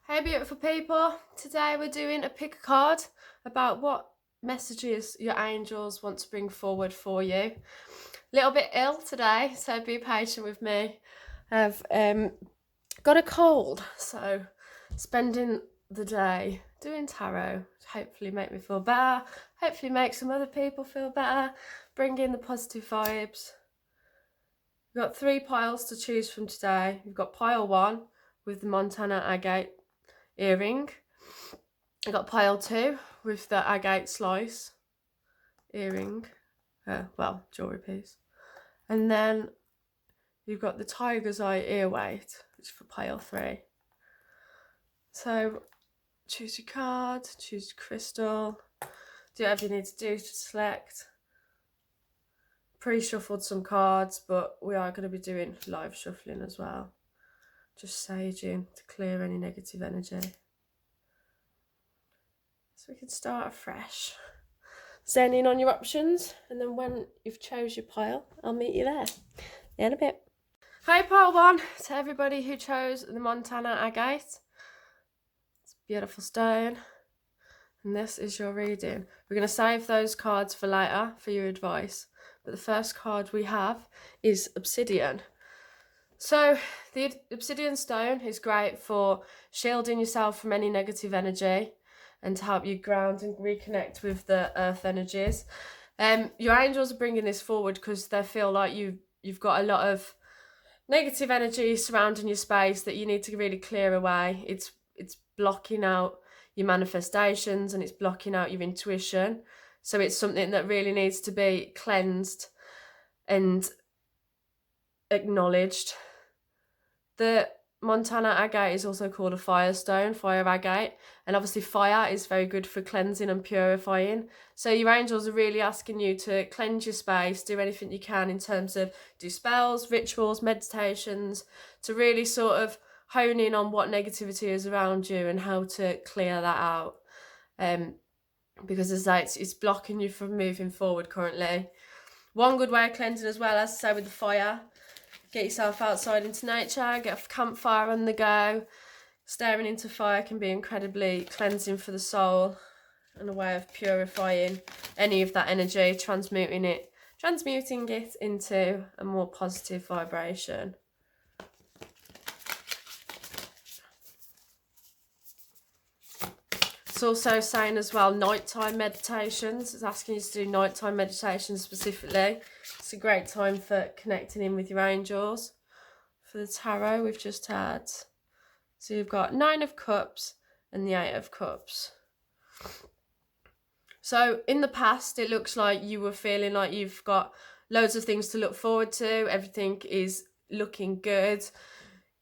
Hey beautiful people, today we're doing a pick a card about what messages your angels want to bring forward for you. Little bit ill today, so be patient with me. I've got a cold, so spending the day doing tarot, hopefully make me feel better, hopefully make some other people feel better, bring in the positive vibes. We've got 3 piles to choose from today. We've got pile 1 with the Montana agate earring. I got pile 2 with the agate slice earring, jewellery piece. And then you've got the tiger's eye ear weight, which is for pile 3. So choose your card, choose your crystal, do whatever you need to do to select. Pre-shuffled some cards, but we are going to be doing live shuffling as well. Just saging to clear any negative energy. So we can start afresh. Zen in on your options, and then when you've chose your pile, I'll meet you there in a bit. Hi pile 1, to everybody who chose the Montana agate. It's a beautiful stone. And this is your reading. We're going to save those cards for later for your advice. But the first card we have is obsidian. So the obsidian stone is great for shielding yourself from any negative energy and to help you ground and reconnect with the earth energies. Your angels are bringing this forward because they feel like you've got a lot of negative energy surrounding your space that you need to really clear away. It's blocking out your manifestations and it's blocking out your intuition. So it's something that really needs to be cleansed and acknowledged. The Montana agate is also called a firestone, fire agate, and obviously fire is very good for cleansing and purifying. So your angels are really asking you to cleanse your space, do anything you can in terms of do spells, rituals, meditations, to really sort of hone in on what negativity is around you and how to clear that out. Because as I say, it's blocking you from moving forward currently. One good way of cleansing as well, as I say with the fire, get yourself outside into nature, get a campfire on the go. Staring into fire can be incredibly cleansing for the soul and a way of purifying any of that energy, transmuting it into a more positive vibration. It's also saying as well nighttime meditations. It's asking you to do nighttime meditations specifically. It's a great time for connecting in with your angels. For the tarot we've just had. So you've got 9 of Cups and the 8 of Cups. So in the past it looks like you were feeling like you've got loads of things to look forward to. Everything is looking good.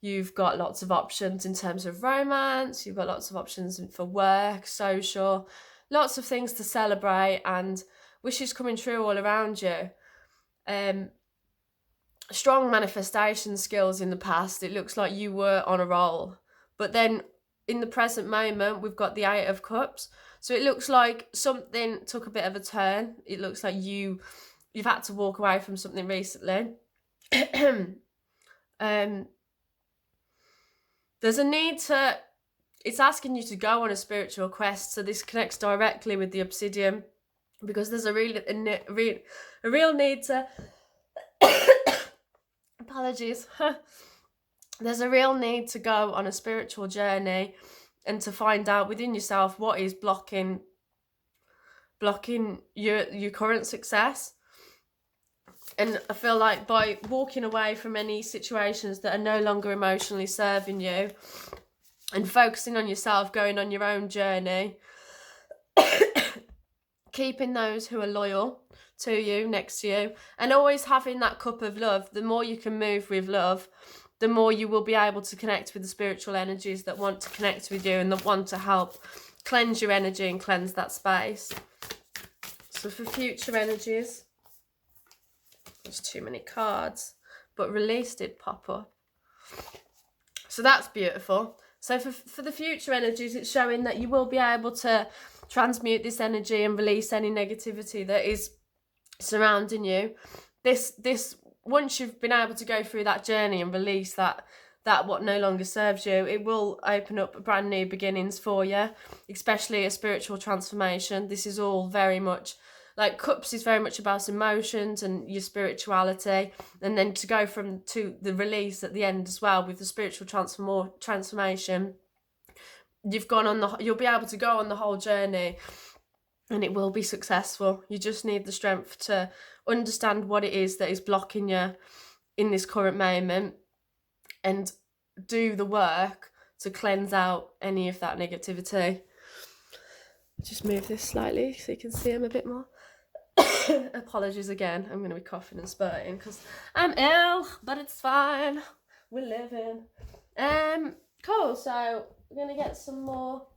You've got lots of options in terms of romance. You've got lots of options for work, social, lots of things to celebrate and wishes coming true all around you. Strong manifestation skills in the past. It looks like you were on a roll. But then in the present moment, we've got the 8 of Cups. So it looks like something took a bit of a turn. It looks like you've had to walk away from something recently. There's a need to, it's asking you to go on a spiritual quest. So this connects directly with the obsidian because there's a real need to, apologies. There's a real need to go on a spiritual journey and to find out within yourself what is blocking your current success. And I feel like by walking away from any situations that are no longer emotionally serving you and focusing on yourself, going on your own journey, keeping those who are loyal to you next to you, and always having that cup of love, the more you can move with love, the more you will be able to connect with the spiritual energies that want to connect with you and that want to help cleanse your energy and cleanse that space. So for future energies, there's too many cards, but release did pop up. So that's beautiful. So for the future energies, it's showing that you will be able to transmute this energy and release any negativity that is surrounding you. This once you've been able to go through that journey and release that that what no longer serves you. It will open up brand new beginnings for you, especially a spiritual transformation. This is all very much like Cups is very much about emotions and your spirituality, and then to go from to the release at the end as well with the spiritual transformation. You'll be able to go on the whole journey, and it will be successful. You just need the strength to understand what it is that is blocking you in this current moment, and do the work to cleanse out any of that negativity. Just move this slightly so you can see him a bit more. Apologies again, I'm going to be coughing and spurting because I'm ill, but it's fine. We're living. Cool, so we're going to get some more.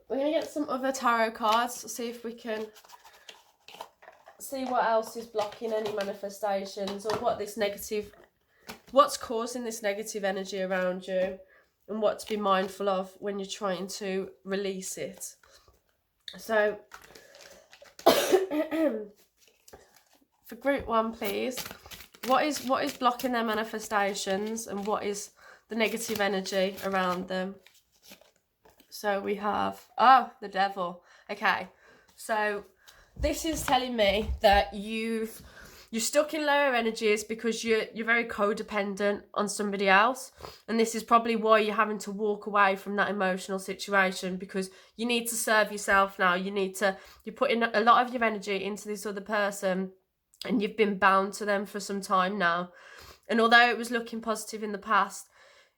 We're going to get some other tarot cards, see if we can see what else is blocking any manifestations, or what's causing this negative energy around you, and what to be mindful of when you're trying to release it. So for group 1, please, what is blocking their manifestations, and what is the negative energy around them? So we have the Devil. Okay, so this is telling me that you're stuck in lower energies because you're very codependent on somebody else, and this is probably why you're having to walk away from that emotional situation, because you need to serve yourself now. You're putting a lot of your energy into this other person, and you've been bound to them for some time now. And although it was looking positive in the past,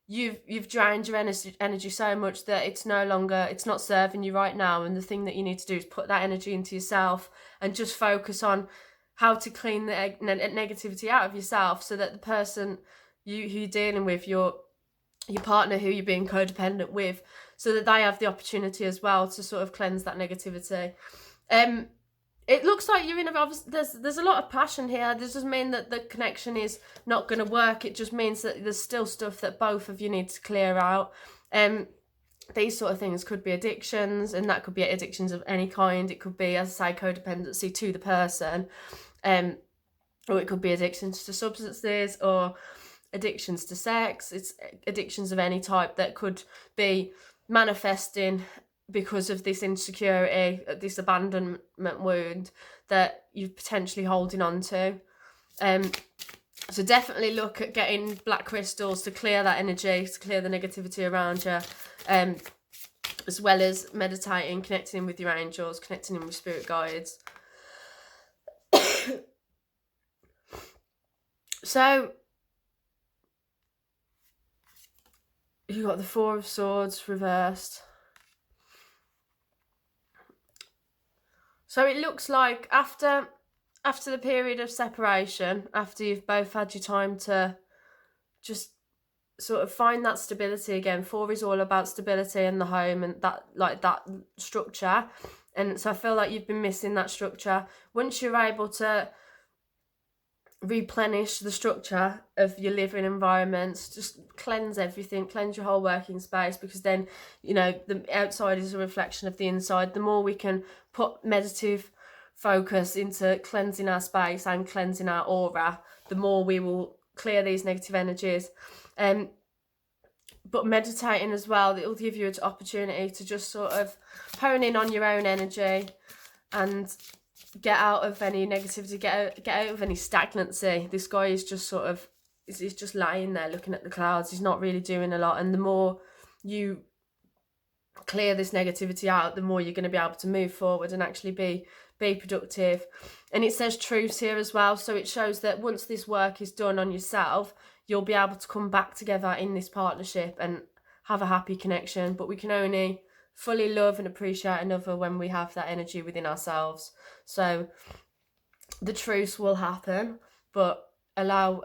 you've drained your energy so much that it's not serving you right now. And the thing that you need to do is put that energy into yourself and just focus on how to clean the negativity out of yourself, so that the person who you're dealing with, your partner who you're being codependent with, so that they have the opportunity as well to sort of cleanse that negativity. It looks like you're in there's a lot of passion here. This doesn't mean that the connection is not going to work. It just means that there's still stuff that both of you need to clear out. These sort of things could be addictions, and that could be addictions of any kind. It could be, as I say, codependency to the person, or it could be addictions to substances, or addictions to sex. It's addictions of any type that could be manifesting because of this insecurity, this abandonment wound that you're potentially holding on to. So definitely look at getting black crystals to clear that energy, to clear the negativity around you, as well as meditating, connecting in with your angels, connecting in with spirit guides. So you got the Four of Swords reversed. So it looks like after the period of separation, after you've both had your time to just sort of find that stability again. 4 is all about stability in the home and that structure. And so I feel like you've been missing that structure. Once you're able to replenish the structure of your living environments, just cleanse everything, cleanse your whole working space, because then, the outside is a reflection of the inside. The more we can put meditative focus into cleansing our space and cleansing our aura, the more we will clear these negative energies. But meditating as well, it will give you an opportunity to just sort of hone in on your own energy and get out of any negativity, get out of any stagnancy. This guy is just sort of, he's just lying there looking at the clouds. He's not really doing a lot. And the more you clear this negativity out, the more you're going to be able to move forward and actually be productive. And it says truce here as well. So it shows that once this work is done on yourself, you'll be able to come back together in this partnership and have a happy connection. But we can only fully love and appreciate another when we have that energy within ourselves. So the truce will happen, but allow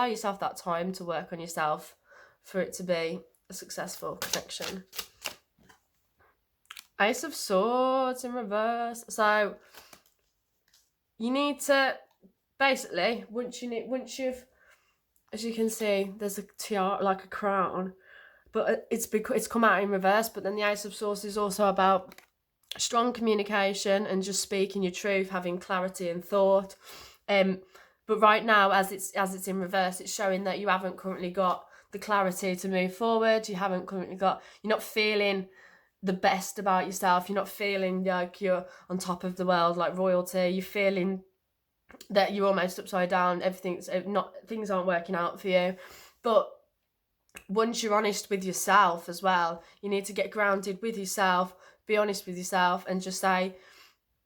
yourself that time to work on yourself for it to be a successful connection. Ace of Swords in reverse. So you need to basically, once you've, as you can see, there's a tiara, like a crown, but it's come out in reverse. But then the Ace of Swords is also about strong communication and just speaking your truth, having clarity and thought. But right now, as it's in reverse, it's showing that you haven't currently got the clarity to move forward. You haven't currently got, you're not feeling the best about yourself. You're not feeling like you're on top of the world, like royalty. You're feeling that you're almost upside down. Things aren't working out for you. But once you're honest with yourself as well, you need to get grounded with yourself, be honest with yourself, and just say,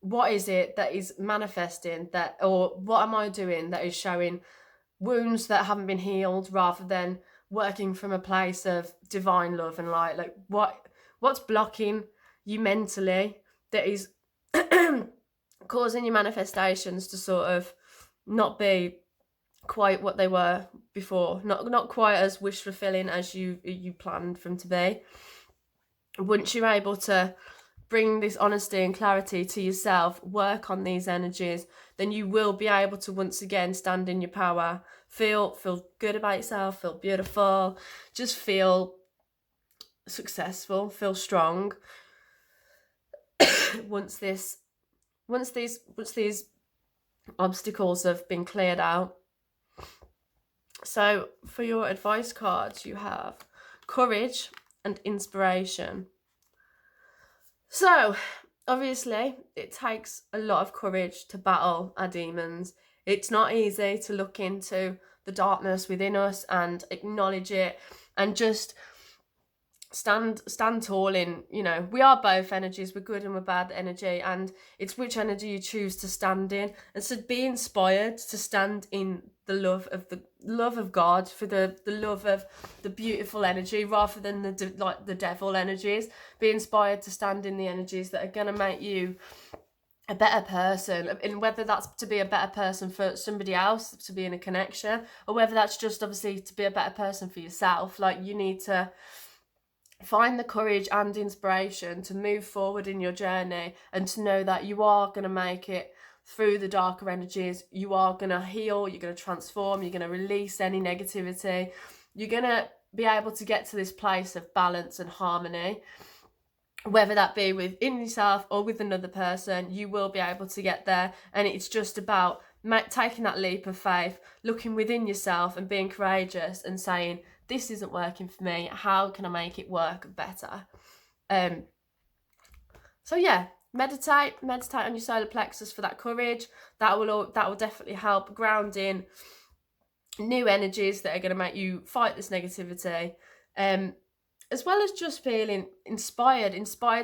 what is it that is manifesting that, or what am I doing that is showing wounds that haven't been healed, rather than working from a place of divine love and light? Like what's blocking you mentally that is causing your manifestations to sort of not be quite what they were before, not quite as wish fulfilling as you planned for them to be. Once you're able to bring this honesty and clarity to yourself, work on these energies, then you will be able to once again stand in your power, feel good about yourself, feel beautiful, just feel successful, feel strong. once these obstacles have been cleared out. So for your advice cards, you have courage and inspiration. So obviously it takes a lot of courage to battle our demons. It's not easy to look into the darkness within us and acknowledge it and just stand tall in, we are both energies, we're good and we're bad energy, and it's which energy you choose to stand in. And so be inspired to stand in the love of God, for the love of the beautiful energy, rather than the devil energies. Be inspired to stand in the energies that are going to make you a better person, and whether that's to be a better person for somebody else, to be in a connection, or whether that's just obviously to be a better person for yourself. Like, you need to find the courage and inspiration to move forward in your journey, and to know that you are going to make it through the darker energies. You are going to heal, you're going to transform, you're going to release any negativity. You're going to be able to get to this place of balance and harmony, whether that be within yourself or with another person. You will be able to get there, and it's just about taking that leap of faith, looking within yourself and being courageous and saying, this isn't working for me, how can I make it work better? So yeah, meditate on your solar plexus for that courage. That will definitely help ground in new energies that are going to make you fight this negativity, as well as just feeling inspired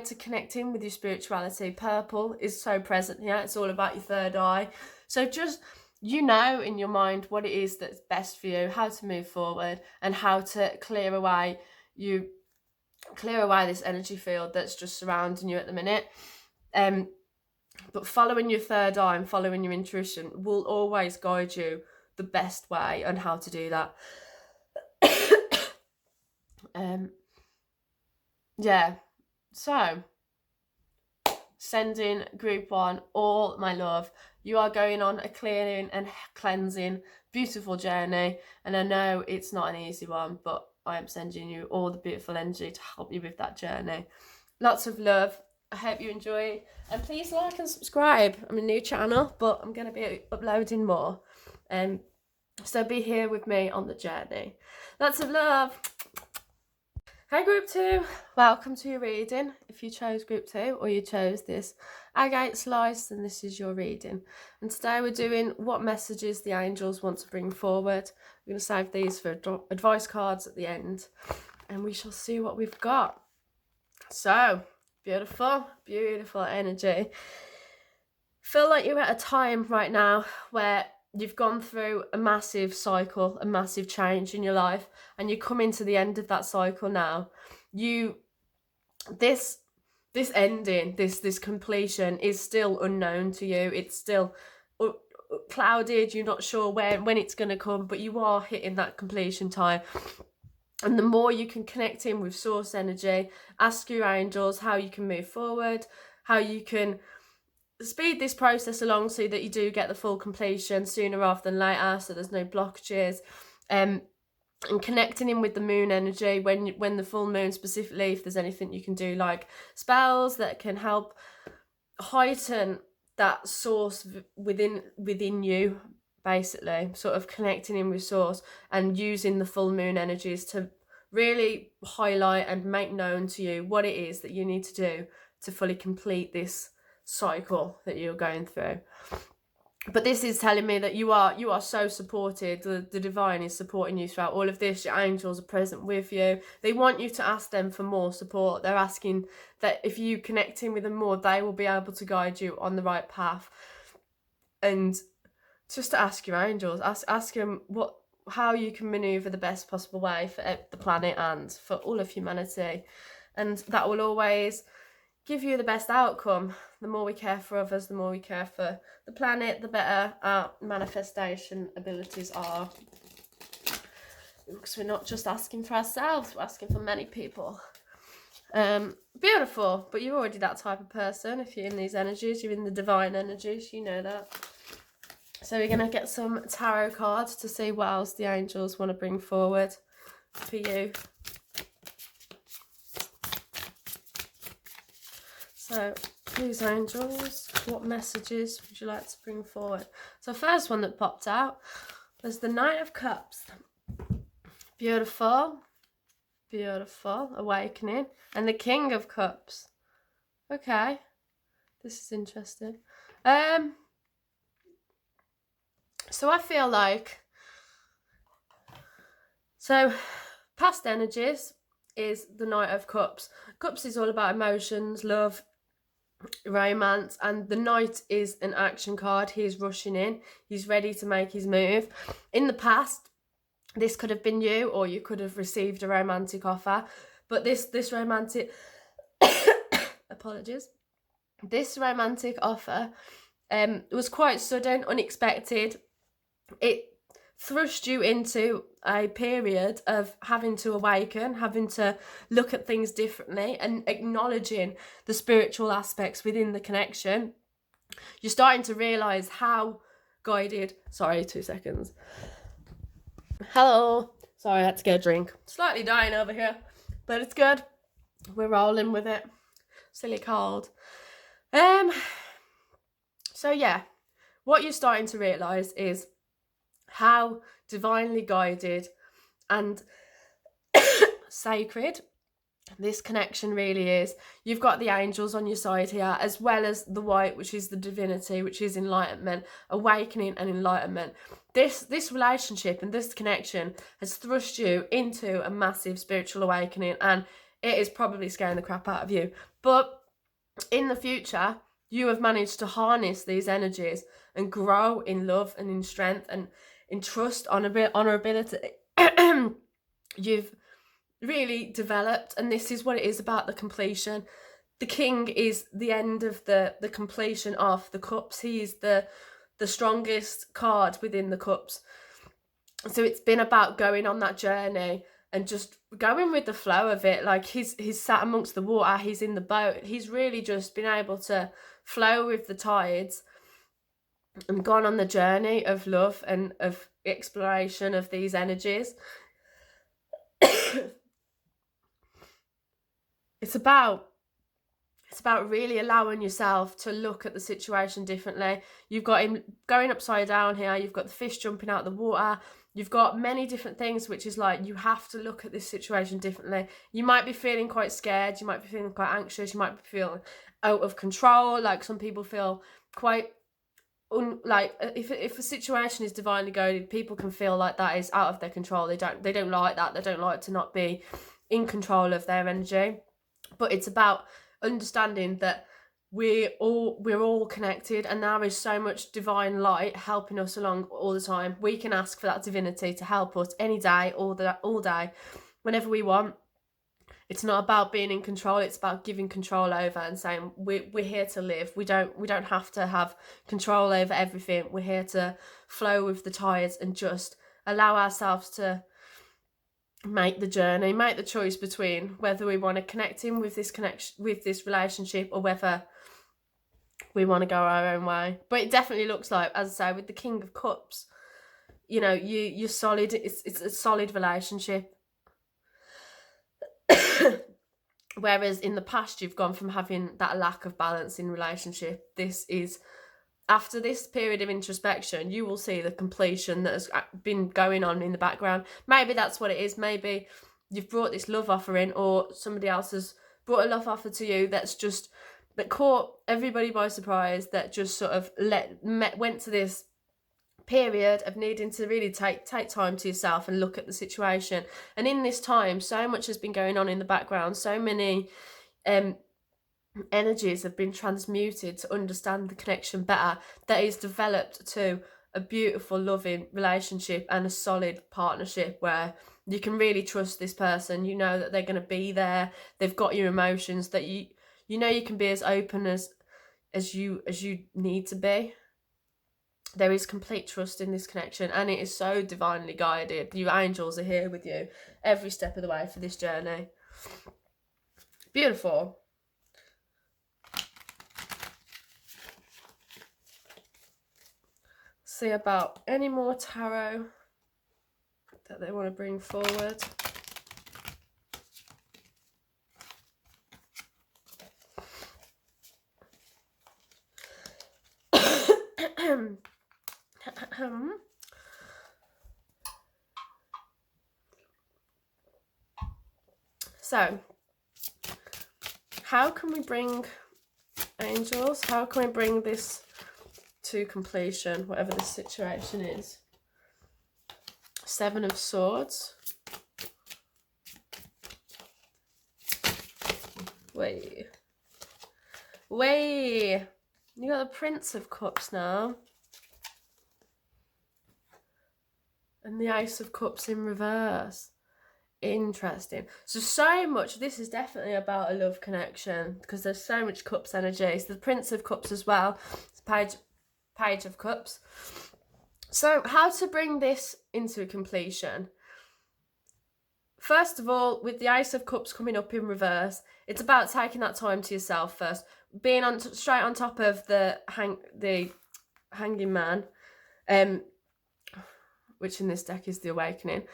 to connect in with your spirituality. Purple is so present here. It's all about your third eye. So just, in your mind what it is that's best for you, how to move forward, and how to clear away this energy field that's just surrounding you at the minute. But following your third eye and following your intuition will always guide you the best way on how to do that. So sending group 1 all my love. You are going on a clearing and cleansing beautiful journey, and I know it's not an easy one, but I am sending you all the beautiful energy to help you with that journey. Lots of love. I hope you enjoy, and please like and subscribe. I'm a new channel, but I'm going to be uploading more, so be here with me on the journey. Lots of love. Hi group 2, welcome to your reading. If you chose group 2 or you chose this agate slice, then this is your reading. And today we're doing what messages the angels want to bring forward. We're going to save these for advice cards at the end, and we shall see what we've got. So, beautiful energy. Feel like you're at a time right now where you've gone through a massive cycle, a massive change in your life, and you're coming to the end of that cycle now. This ending, this completion is still unknown to you. It's still clouded. You're not sure when it's going to come, but you are hitting that completion time. And the more you can connect in with source energy, ask your angels how you can move forward, how you can speed this process along so that you do get the full completion sooner rather than later, so there's no blockages. And connecting in with the moon energy when the full moon, specifically, if there's anything you can do, like spells that can help heighten that source within you, basically, sort of connecting in with source and using the full moon energies to really highlight and make known to you what it is that you need to do to fully complete this cycle that you're going through. But this is telling me that you are so supported. The divine is supporting you throughout all of this. Your angels are present with you. They want you to ask them for more support. They're asking that if you connect in with them more, they will be able to guide you on the right path. And just to ask your angels, ask them how you can maneuver the best possible way for the planet and for all of humanity. And that will always give you the best outcome. The more we care for others, the more we care for the planet, the better our manifestation abilities are. Because we're not just asking for ourselves, we're asking for many people. Beautiful, but you're already that type of person. If you're in these energies, you're in the divine energies, you know that. So we're going to get some tarot cards to see what else the angels want to bring forward for you. So, please, angels, what messages would you like to bring forward? So, first one that popped out was the Knight of Cups. Beautiful, beautiful, awakening. And the King of Cups. Okay, this is interesting. So, I feel like, past energies is the Knight of Cups. Cups is all about emotions, love, romance, and the Knight is an action card. He's rushing in, he's ready to make his move. In the past, this could have been you, or you could have received a romantic offer, but this romantic apologies, this romantic offer was quite sudden, unexpected. It thrust you into a period of having to awaken, having to look at things differently and acknowledging the spiritual aspects within the connection. You're starting to realise how guided... Sorry, 2 seconds. Hello. Sorry, I had to get a drink. Slightly dying over here, but it's good. We're rolling with it. Silly cold. So yeah, what you're starting to realise is how divinely guided and sacred this connection really is. You've got the angels on your side here, as well as the white, which is the divinity, which is enlightenment, awakening and enlightenment. This relationship and this connection has thrust you into a massive spiritual awakening, and it is probably scaring the crap out of you. But in the future, you have managed to harness these energies and grow in love and in strength and in trust, honorability. You've really developed, and this is what it is about the completion. The King is the end of the completion of the cups. He is the strongest card within the cups. So it's been about going on that journey and just going with the flow of it. Like he's sat amongst the water, he's in the boat. He's really just been able to flow with the tides and gone on the journey of love and of exploration of these energies. It's about really allowing yourself to look at the situation differently. You've got him going upside down here. You've got the fish jumping out of the water. You've got many different things, which is like you have to look at this situation differently. You might be feeling quite scared. You might be feeling quite anxious. You might be feeling out of control. Like some people feel quite... if a situation is divinely guided, people can feel like that is out of their control. They don't like that. They don't like to not be in control of their energy. But it's about understanding that we're all connected, and there is so much divine light helping us along all the time. We can ask for that divinity to help us any day, all day, whenever we want. It's not about being in control. It's about giving control over and saying we're here to live. We don't have to have control over everything. We're here to flow with the tides and just allow ourselves to make the journey, make the choice between whether we want to connect in with this relationship or whether we want to go our own way. But it definitely looks like, as I say, with the King of Cups, you know, you're solid. It's a solid relationship. Whereas in the past, you've gone from having that lack of balance in relationship. This is after this period of introspection, you will see the completion that has been going on in the background. Maybe that's what it is. Maybe you've brought this love offer in, or somebody else has brought a love offer to you that caught everybody by surprise, that just sort of went to this period of needing to really take time to yourself and look at the situation. And in this time, so much has been going on in the background. So many energies have been transmuted to understand the connection better, that is developed to a beautiful, loving relationship and a solid partnership where you can really trust this person. You know that they're going to be there. They've got your emotions, that you know you can be as open as you need to be. There is complete trust in this connection, and it is so divinely guided. Your angels are here with you every step of the way for this journey. Beautiful. See about any more tarot that they want to bring forward. So, how can we bring, angels, how can we bring this to completion, whatever the situation is? 7 of Swords. Wait. You got the Prince of Cups now. And the Ace of Cups in reverse. Interesting. So much, this is definitely about a love connection, because there's so much Cups energy. So the Prince of Cups as well. It's Page of Cups. So how to bring this into completion? First of all, with the Ace of Cups coming up in reverse, it's about taking that time to yourself first. Being straight on top of the Hanging Man, which in this deck is the Awakening.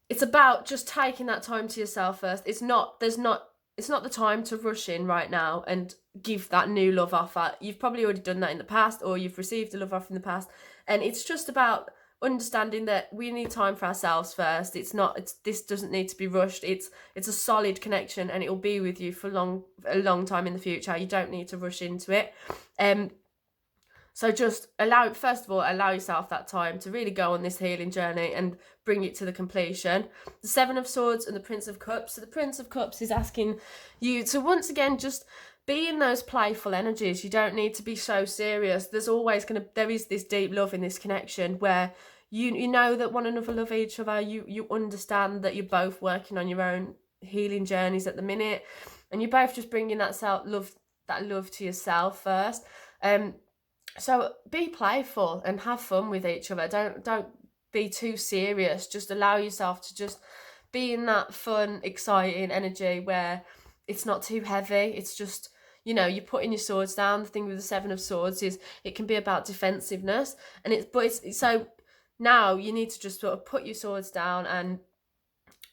It's about just taking that time to yourself first. It's not the time to rush in right now and give that new love offer. You've probably already done that in the past, or you've received a love offer in the past. And it's just about understanding that we need time for ourselves first. This doesn't need to be rushed. It's a solid connection, and it will be with you for a long time in the future. You don't need to rush into it. So just allow yourself that time to really go on this healing journey and bring it to the completion. The 7 of Swords and the Prince of Cups. So the Prince of Cups is asking you to once again just be in those playful energies. You don't need to be so serious. There is this deep love in this connection where you know that one another love each other. You understand that you're both working on your own healing journeys at the minute, and you're both just bringing that love to yourself first. So be playful and have fun with each other. Don't be too serious. Just allow yourself to just be in that fun, exciting energy where it's not too heavy. It's just, you're putting your swords down. The thing with the 7 of Swords is it can be about defensiveness, so now you need to just sort of put your swords down and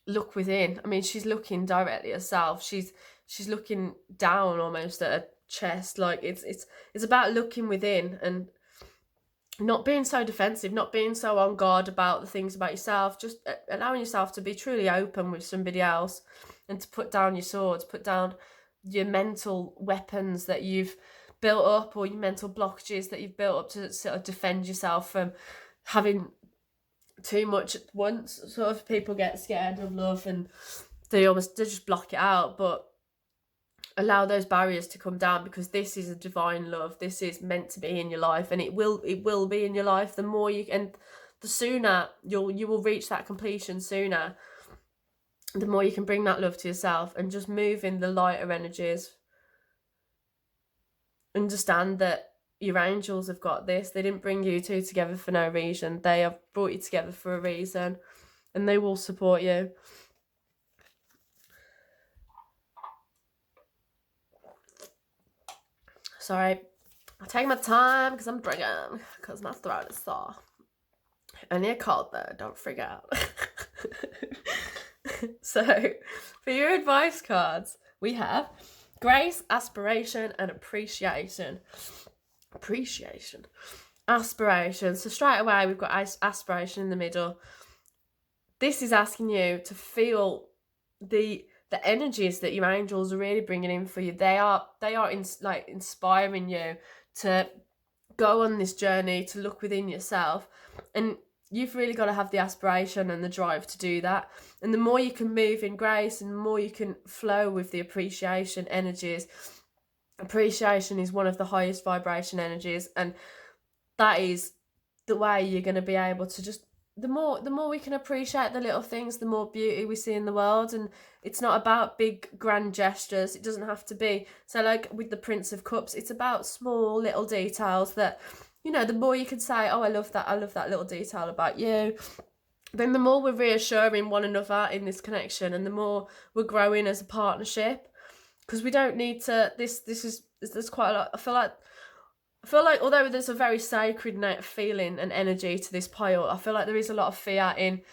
look within. I mean, she's looking directly at herself. She's looking down almost at her chest. Like it's about looking within and not being so defensive, not being so on guard about the things about yourself, just allowing yourself to be truly open with somebody else, and to put down your swords, put down your mental weapons that you've built up, or your mental blockages that you've built up to sort of defend yourself from having too much at once. Sort of people get scared of love and they just block it out, but allow those barriers to come down, because this is a divine love. This is meant to be in your life, and it will be in your life. The more the sooner you will reach that completion sooner, the more you can bring that love to yourself and just move in the lighter energies. Understand that your angels have got this. They didn't bring you two together for no reason. They have brought you together for a reason, and they will support you. Sorry, I take my time because I'm drinking, because my throat is sore. I need a cold though, don't freak out. So, for your advice cards, we have Grace, Aspiration, and Appreciation. appreciation, aspiration. So straight away we've got aspiration in the middle. This is asking you to feel the energies that your angels are really bringing in for you. They are like inspiring you to go on this journey, to look within yourself, and you've really got to have the aspiration and the drive to do that. And the more you can move in grace and the more you can flow with the appreciation energies. Appreciation is one of the highest vibration energies, and that is the way you're going to be able to just, the more we can appreciate the little things, the more beauty we see in the world. And it's not about big grand gestures. It doesn't have to be. So like with the Prince of Cups, it's about small little details that, you know, the more you can say, oh, I love that little detail about you, then the more we're reassuring one another in this connection, and the more we're growing as a partnership. Because we don't need to, there's quite a lot. I feel like although there's a very sacred feeling and energy to this pile, I feel like there is a lot of fear in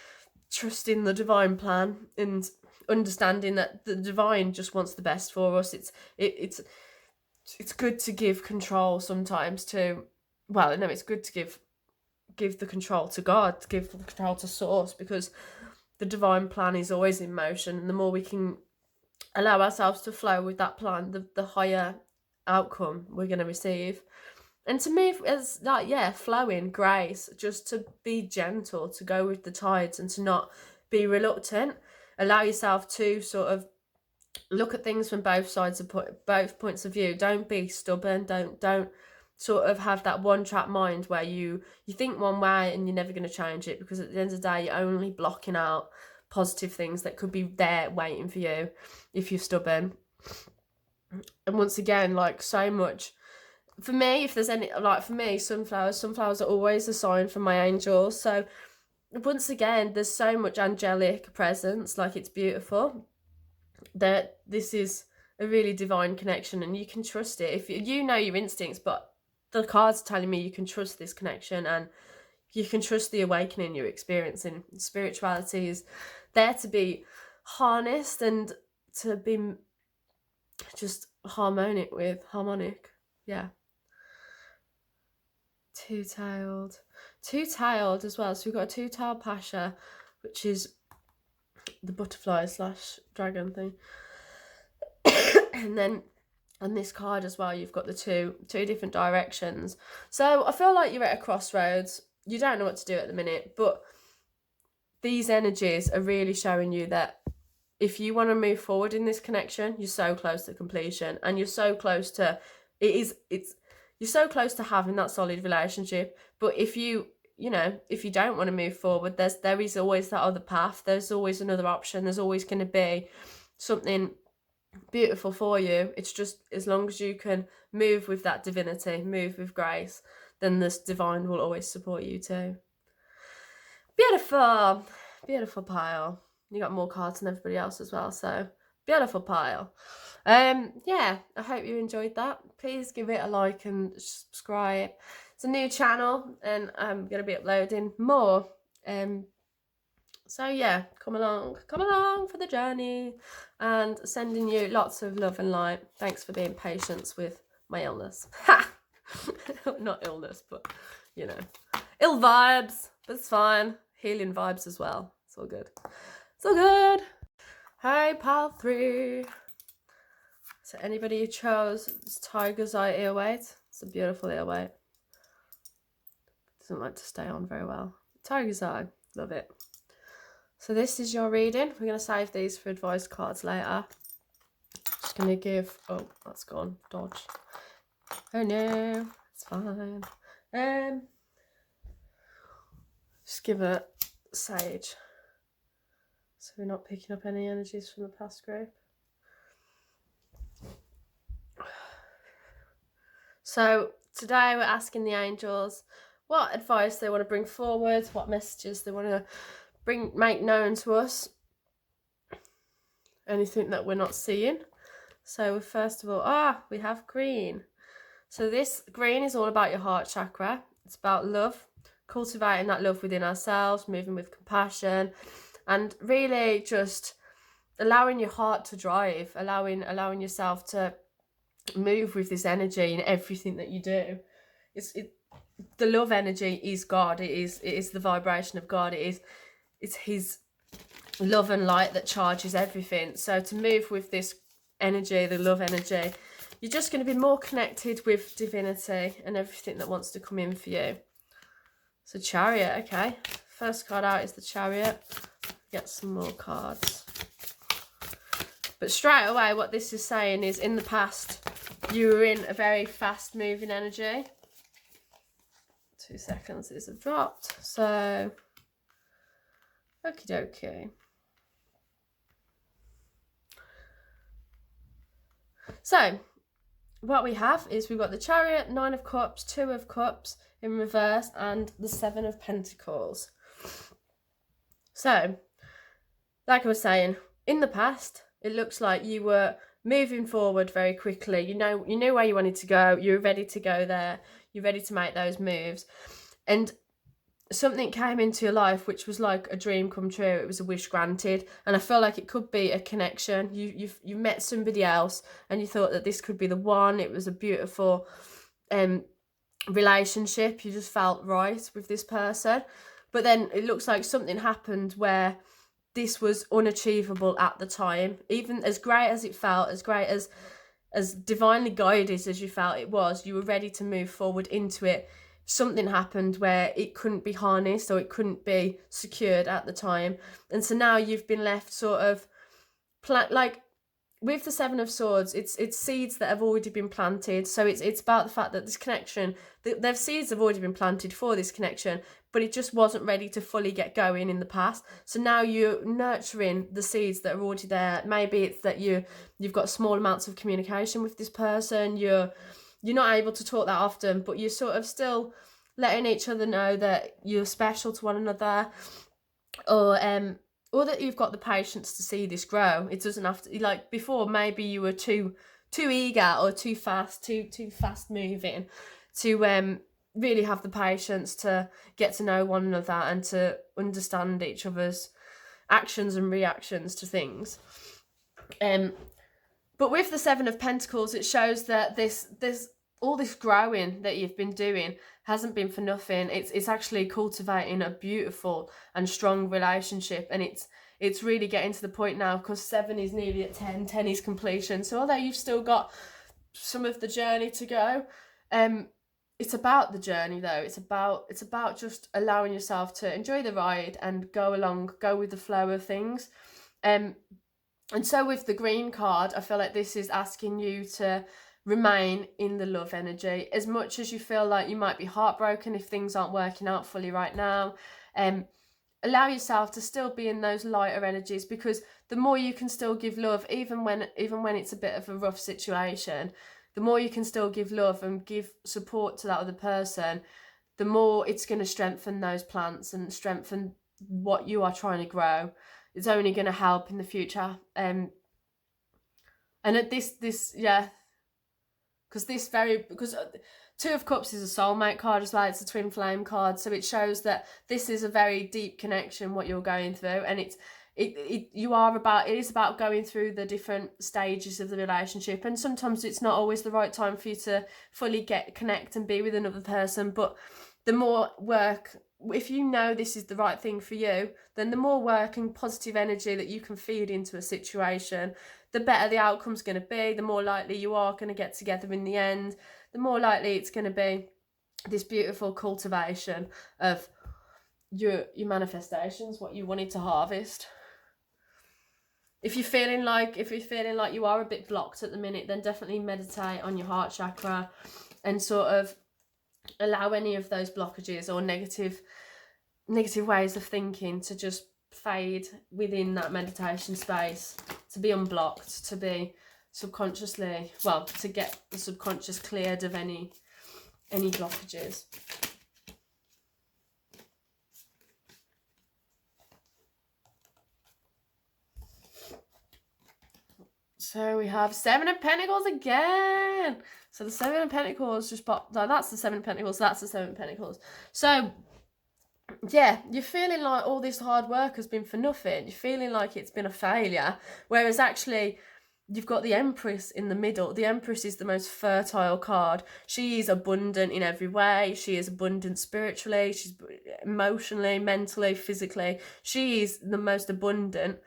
trusting the divine plan and understanding that the divine just wants the best for us. It's good to give control sometimes to, well, no, it's good to give the control to God, to give the control to source, because the divine plan is always in motion, and the more we can allow ourselves to flow with that plan, the higher outcome we're going to receive. And to me, as like, yeah, flowing grace, just to be gentle, to go with the tides, and to not be reluctant. Allow yourself to sort of look at things from both sides of both points of view. Don't be stubborn. Don't sort of have that one track mind where you think one way and you're never going to change it, because at the end of the day, you're only blocking out positive things that could be there waiting for you if you're stubborn. And once again, like, so much for me, if there's any, like, for me, sunflowers are always a sign from my angels. So once again, there's so much angelic presence. Like, it's beautiful that this is a really divine connection, and you can trust it. If you know your instincts, but the cards telling me you can trust this connection, and you can trust the awakening you're experiencing. Spirituality is there to be harnessed and to be just harmonic. Yeah. Two-tailed as well. So we've got a two-tailed pasha, which is the butterfly / dragon thing. And then on this card as well, you've got the two different directions. So I feel like you're at a crossroads. You don't know what to do at the minute, but these energies are really showing you that if you want to move forward in this connection, you're so close to completion, and you're so close to you're so close to having that solid relationship. But if you don't want to move forward, there is always that other path. There's always another option. There's always going to be something beautiful for you. It's just, as long as you can move with that divinity, move with grace, then this divine will always support you too. Beautiful pile. You got more cards than everybody else as well, so beautiful pile. Yeah, I hope you enjoyed that. Please give it a like and subscribe. It's a new channel, and I'm going to be uploading more. So yeah, come along for the journey, and sending you lots of love and light. Thanks for being patient with my illness. Not illness, but you know, ill vibes, but it's fine. Healing vibes as well. It's all good. Hey, pile 3. So anybody who chose this tiger's eye earweight, it's a beautiful earweight. Doesn't like to stay on very well. Tiger's eye, love it. So this is your reading. We're going to save these for advice cards later. Just going to give, oh, that's gone, dodge. Oh no, it's fine. Just give it sage, so we're not picking up any energies from the past group. So today we're asking the angels what advice they want to bring forward, what messages they want to make known to us, anything that we're not seeing. So first of all, we have green. So this green is all about your heart chakra. It's about love, cultivating that love within ourselves, moving with compassion, and really just allowing your heart to drive, allowing yourself to move with this energy in everything that you do. the love energy is God. It is the vibration of God. It's his love and light that charges everything. So to move with this energy, the love energy, you're just going to be more connected with divinity and everything that wants to come in for you. So Chariot, okay. First card out is the Chariot. Get some more cards. But straight away, what this is saying is, in the past, you were in a very fast-moving energy. 2 seconds, these have dropped. So, okie dokie. So, what we have is we've got the Chariot, 9 of Cups, 2 of Cups in reverse, and the 7 of Pentacles. So, like I was saying, in the past, it looks like you were moving forward very quickly. You knew where you wanted to go. You were ready to go there. You're ready to make those moves. And something came into your life which was like a dream come true. It was a wish granted. And I feel like it could be a connection. You met somebody else and you thought that this could be the one. It was a beautiful relationship. You just felt right with this person. But then it looks like something happened where this was unachievable at the time. Even as great as it felt, as great as divinely guided as you felt it was, you were ready to move forward into it. Something happened where it couldn't be harnessed or it couldn't be secured at the time. And so now you've been left sort of like with the 7 of Swords, it's seeds that have already been planted. So it's about the fact that this connection, their seeds have already been planted for this connection, but it just wasn't ready to fully get going in the past. So now you're nurturing the seeds that are already there. Maybe it's that you've got small amounts of communication with this person. You're not able to talk that often, but you're sort of still letting each other know that you're special to one another, or that you've got the patience to see this grow. It doesn't have to, like before, maybe you were too eager or too fast moving to really have the patience to get to know one another and to understand each other's actions and reactions to things. But with the 7 of Pentacles, it shows that this all this growing that you've been doing hasn't been for nothing. It's actually cultivating a beautiful and strong relationship, and it's really getting to the point now, because 7 is nearly at 10 is completion. So although you've still got some of the journey to go, it's about the journey though. It's about just allowing yourself to enjoy the ride and go with the flow of things. And so with the green card, I feel like this is asking you to remain in the love energy. As much as you feel like you might be heartbroken if things aren't working out fully right now, allow yourself to still be in those lighter energies, because the more you can still give love, even when it's a bit of a rough situation, the more you can still give love and give support to that other person, the more it's going to strengthen those plants and strengthen what you are trying to grow. It's only going to help in the future. And at this because 2 of Cups is a soulmate card as well. It's a twin flame card, so it shows that this is a very deep connection what you're going through, and it is about going through the different stages of the relationship, and sometimes it's not always the right time for you to fully connect and be with another person. But the more work, if you know this is the right thing for you, then the more work and positive energy that you can feed into a situation, the better the outcome's going to be, the more likely you are going to get together in the end, the more likely it's going to be this beautiful cultivation of your manifestations, what you wanted to harvest. If you're feeling like you are a bit blocked at the minute, then definitely meditate on your heart chakra and sort of allow any of those blockages or negative ways of thinking to just fade within that meditation space, to be unblocked, to be subconsciously, to get the subconscious cleared of any blockages. So we have 7 of Pentacles again. So the 7 of Pentacles just popped. No, that's the 7 of Pentacles. That's the 7 of Pentacles. So yeah, you're feeling like all this hard work has been for nothing. You're feeling like it's been a failure. Whereas actually you've got the Empress in the middle. The Empress is the most fertile card. She is abundant in every way. She is abundant spiritually. She's emotionally, mentally, physically. She is the most abundant.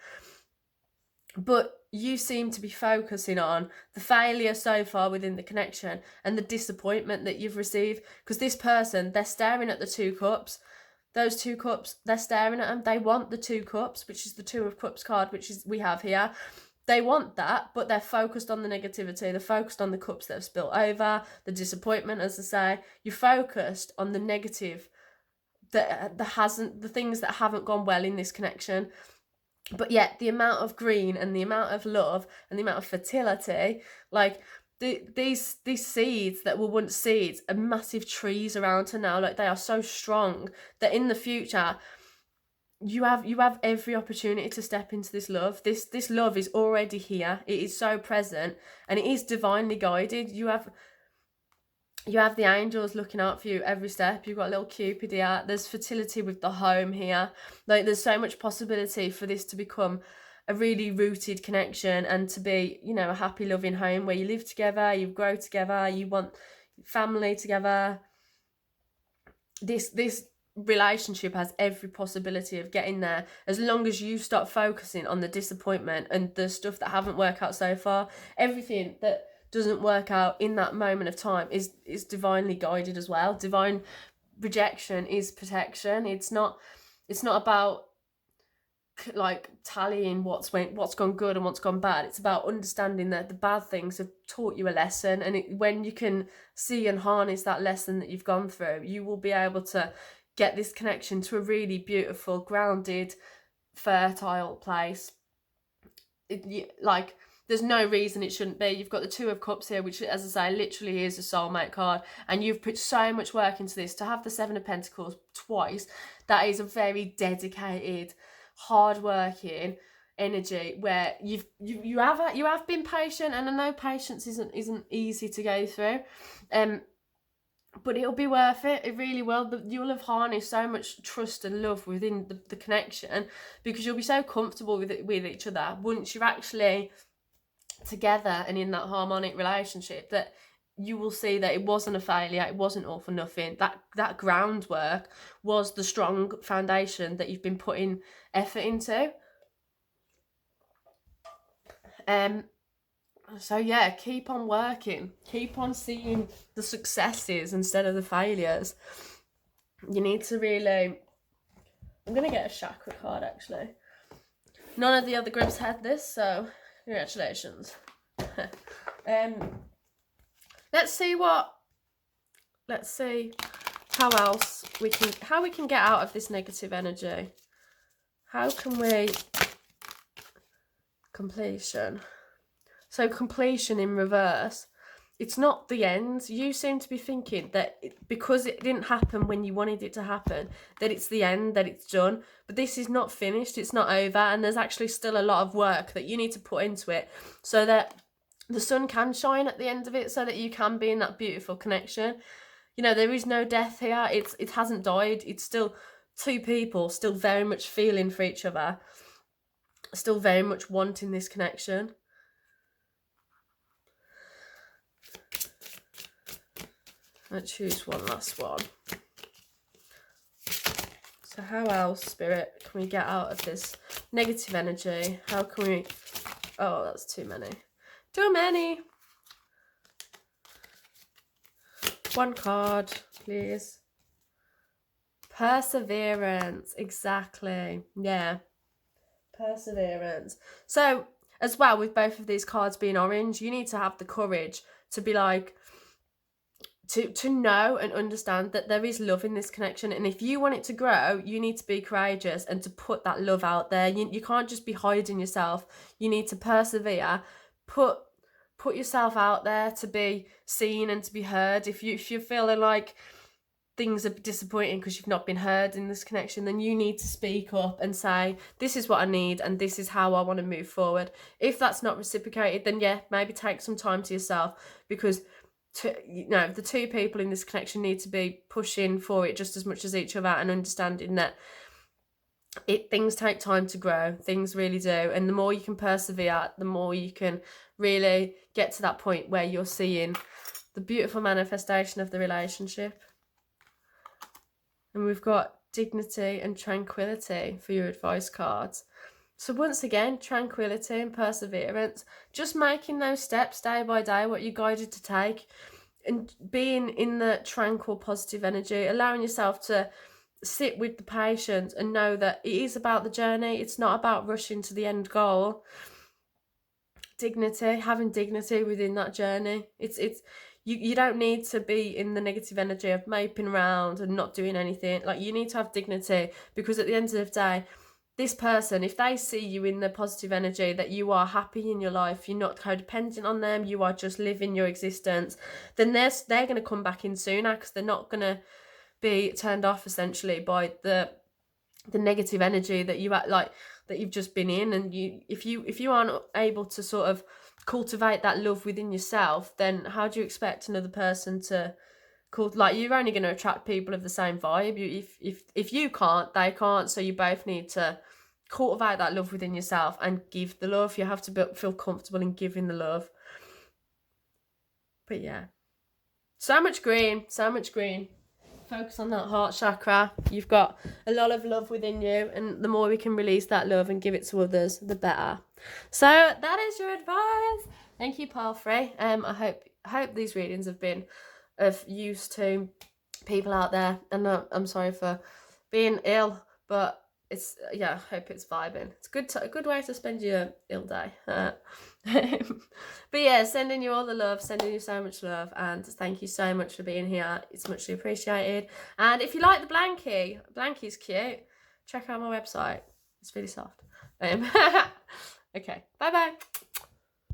But you seem to be focusing on the failure so far within the connection and the disappointment that you've received. Because this person, they're staring at the 2 cups. Those 2 cups, they're staring at them. They want the 2 cups, which is the 2 of Cups card, which is we have here. They want that, but they're focused on the negativity. They're focused on the cups that have spilled over, the disappointment, as I say. You're focused on the negative, the things that haven't gone well in this connection. But yet the amount of green and the amount of love and the amount of fertility, like these seeds that were once seeds are massive trees around her now. Like, they are so strong that in the future you have every opportunity to step into this love. This love is already here. It is so present, and it is divinely guided. You have the angels looking out for you every step. You've got a little Cupid here. There's fertility with the home here. Like, there's so much possibility for this to become a really rooted connection and to be, you know, a happy, loving home where you live together, you grow together, you want family together. This relationship has every possibility of getting there, as long as you stop focusing on the disappointment and the stuff that haven't worked out so far. Everything that doesn't work out in that moment of time is divinely guided as well. Divine rejection is protection. It's not about like tallying what's gone good and what's gone bad. It's about understanding that the bad things have taught you a lesson, and when you can see and harness that lesson that you've gone through, you will be able to get this connection to a really beautiful, grounded, fertile place. There's no reason it shouldn't be. You've got the 2 of Cups here, which, as I say, literally is a soulmate card, and you've put so much work into this. To have the 7 of Pentacles twice, that is a very dedicated, hard-working energy where you have been patient, and I know patience isn't easy to go through, but it'll be worth it. It really will. You'll have harnessed so much trust and love within the connection, because you'll be so comfortable with each other once you're actually together and in that harmonic relationship, that you will see that it wasn't a failure. It wasn't all for nothing. That groundwork was the strong foundation that you've been putting effort into. So yeah, keep on working. Keep on seeing the successes instead of the failures. You need to really... I'm going to get a chakra card, actually. None of the other groups had this, so congratulations. Let's see how else we can get out of this negative energy. How can we... Completion. So completion in reverse. It's not the end. You seem to be thinking that because it didn't happen when you wanted it to happen, that it's the end, that it's done. But this is not finished. It's not over. And there's actually still a lot of work that you need to put into it so that the sun can shine at the end of it, so that you can be in that beautiful connection. You know, there is no death here. It hasn't died. It's still 2 people still very much feeling for each other, still very much wanting this connection. Let's choose one last one. So how else, Spirit, can we get out of this negative energy? How can we... Oh, that's too many. Too many! One card, please. Perseverance. Exactly. Yeah. Perseverance. So, as well, with both of these cards being orange, you need to have the courage to be like... To know and understand that there is love in this connection, and if you want it to grow, you need to be courageous and to put that love out there. You can't just be hiding yourself. You need to persevere, put yourself out there to be seen and to be heard. If you're feeling like things are disappointing because you've not been heard in this connection, then you need to speak up and say, this is what I need and this is how I want to move forward. If that's not reciprocated, then yeah, maybe take some time to yourself, because the 2 people in this connection need to be pushing for it just as much as each other, and understanding that things take time to grow. Things really do. And the more you can persevere, the more you can really get to that point where you're seeing the beautiful manifestation of the relationship. And we've got dignity and tranquility for your advice cards. So once again, tranquility and perseverance, just making those steps day by day, what you're guided to take, and being in the tranquil, positive energy, allowing yourself to sit with the patience and know that it is about the journey. It's not about rushing to the end goal. Dignity, having dignity within that journey. You don't need to be in the negative energy of moping around and not doing anything. Like, you need to have dignity, because at the end of the day, this person, if they see you in the positive energy, that you are happy in your life, you're not codependent on them, you are just living your existence, then they're going to come back in sooner, because they're not going to be turned off essentially by the negative energy that you've just been in. And if you aren't able to sort of cultivate that love within yourself, then how do you expect another person to you're only going to attract people of the same vibe. If you can't, they can't. So you both need to cultivate that love within yourself and give the love. You have to feel comfortable in giving the love. But yeah, so much green. Focus on that heart chakra. You've got a lot of love within you, and the more we can release that love and give it to others, the better. So that is your advice. Thank you, Paul Frey. I hope these readings have been of use to people out there, and I'm sorry for being ill, but it's I hope it's vibing. It's a good way to spend your ill day. But yeah, sending you all the love, sending you so much love, and thank you so much for being here. It's muchly appreciated. And if you like the blankie's cute, check out my website. It's really soft. Okay, bye bye.